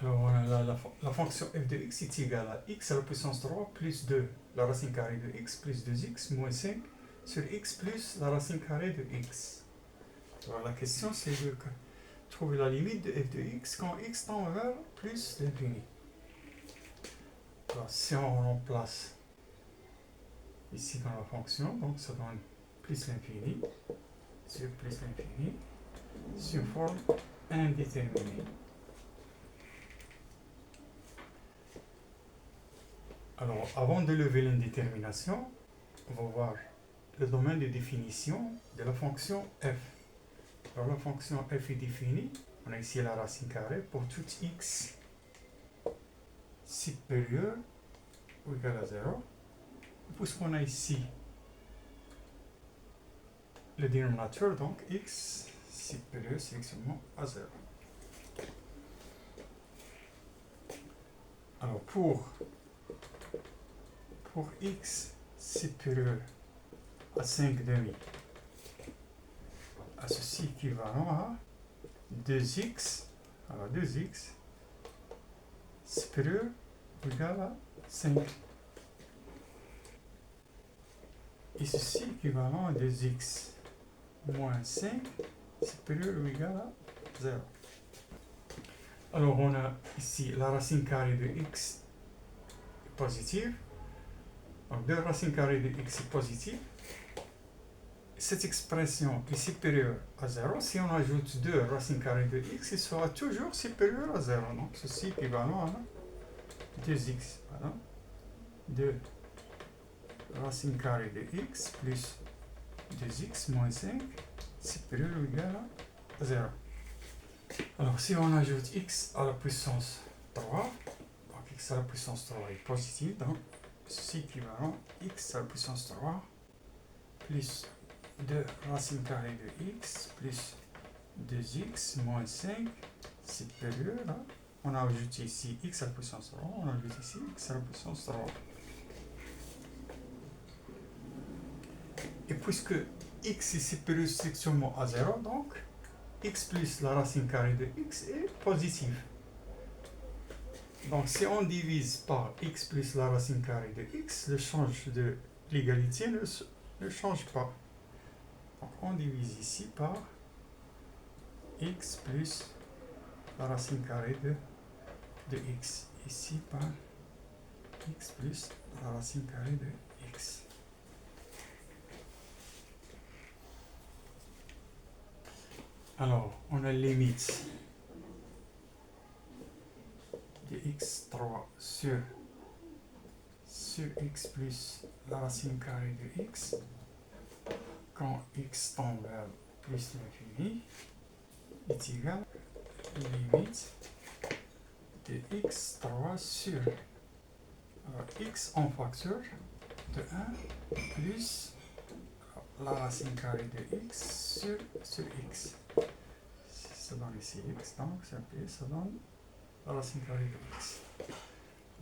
Alors, on a la fonction f de x est égale à x à la puissance 3 plus 2, la racine carrée de x plus 2x moins 5 sur x plus la racine carrée de x. Alors, la question, c'est de trouver la limite de f de x quand x tend vers plus l'infini. Alors, si on remplace ici dans la fonction, donc ça donne plus l'infini sur plus l'infini sur forme indéterminée. Alors, avant de lever l'indétermination, on va voir le domaine de définition de la fonction f. Alors, la fonction f est définie, on a ici la racine carrée pour tout x supérieur ou égal à 0. Puisqu'on a ici le dénominateur, donc x supérieur sélectionnement à 0. Alors, pour x supérieur à 5 demi, à ceci équivalent à 2x, alors 2x supérieur ou égal à 5. Et ceci équivalent à 2x moins 5 supérieur ou égal à 0. Alors on a ici la racine carrée de x positive. Donc 2 racines carrées de x est positive. Cette expression est supérieure à 0. Si on ajoute 2 racines carrées de x, il sera toujours supérieur à 0. Donc ceci est équivalent à 2x. Voilà. 2 racine carrée de x plus 2x moins 5 supérieur ou égal à 0. Alors si on ajoute x à la puissance 3, donc x à la puissance 3 est positif, donc ceci est équivalent à x à la puissance 3 plus 2 racine carrée de x plus 2x moins 5 supérieur à, on a ajouté ici x à la puissance 3, on ajoute ici x à la puissance 3. Et puisque x est supérieur strictement à 0, donc x plus la racine carrée de x est positif. Donc si on divise par x plus la racine carrée de x, le change de l'égalité ne change pas. Donc on divise ici par x plus la racine carrée de x. Ici par x plus la racine carrée de x. Alors, on a limite de x3 sur x plus la racine carrée de x quand x tend vers plus l'infini est égal à la limite de x3 sur x en facteur de 1 plus la racine carrée de x sur x. Ça donne ici x, donc ça donne la racine carrée de x.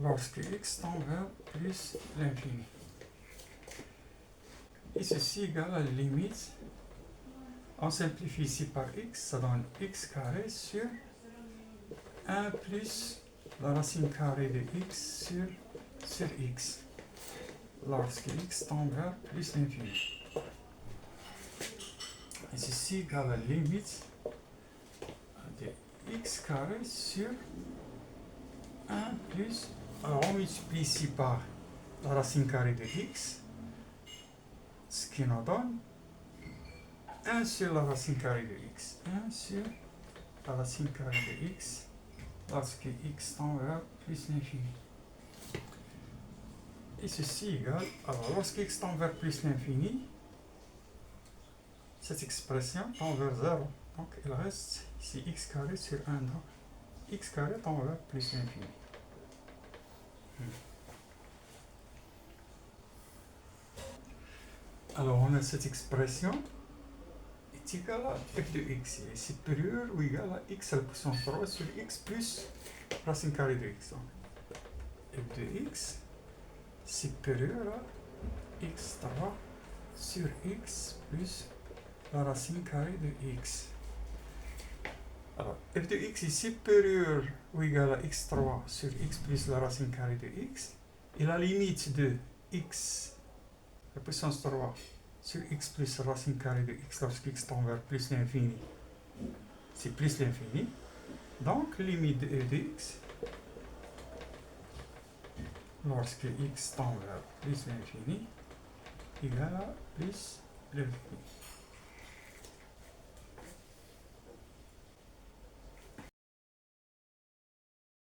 Lorsque x tend vers plus l'infini. Et ceci égale à la limite. On simplifie ici par x, ça donne x carré sur 1 plus la racine carrée de x sur x. Lorsque x tend vers plus l'infini. Et ceci égale à la limite de x carré sur 1 plus, alors on multiplie ici par la racine carrée de x, ce qui nous donne 1 sur la racine carrée de x. 1 sur la racine carrée de x lorsque x tend vers plus l'infini. Et ceci égale, alors lorsque x tend vers plus l'infini, cette expression tend vers 0. Donc il reste ici x carré sur 1. Donc x carré tend vers plus l'infini. Alors on a cette expression est égale à f de x. Elle est supérieure ou égale à x à la puissance 3 sur x plus racine carrée de x. Donc f de x supérieur à x3 sur x plus la racine carrée de x. Alors, f de x est supérieur ou égal à x3 sur x plus la racine carrée de x, et la limite de x, la puissance 3, sur x plus la racine carrée de x lorsque x tend vers plus l'infini, c'est plus l'infini. Donc, limite de f de x, lorsque x tend vers plus l'infini, égale à plus l'infini.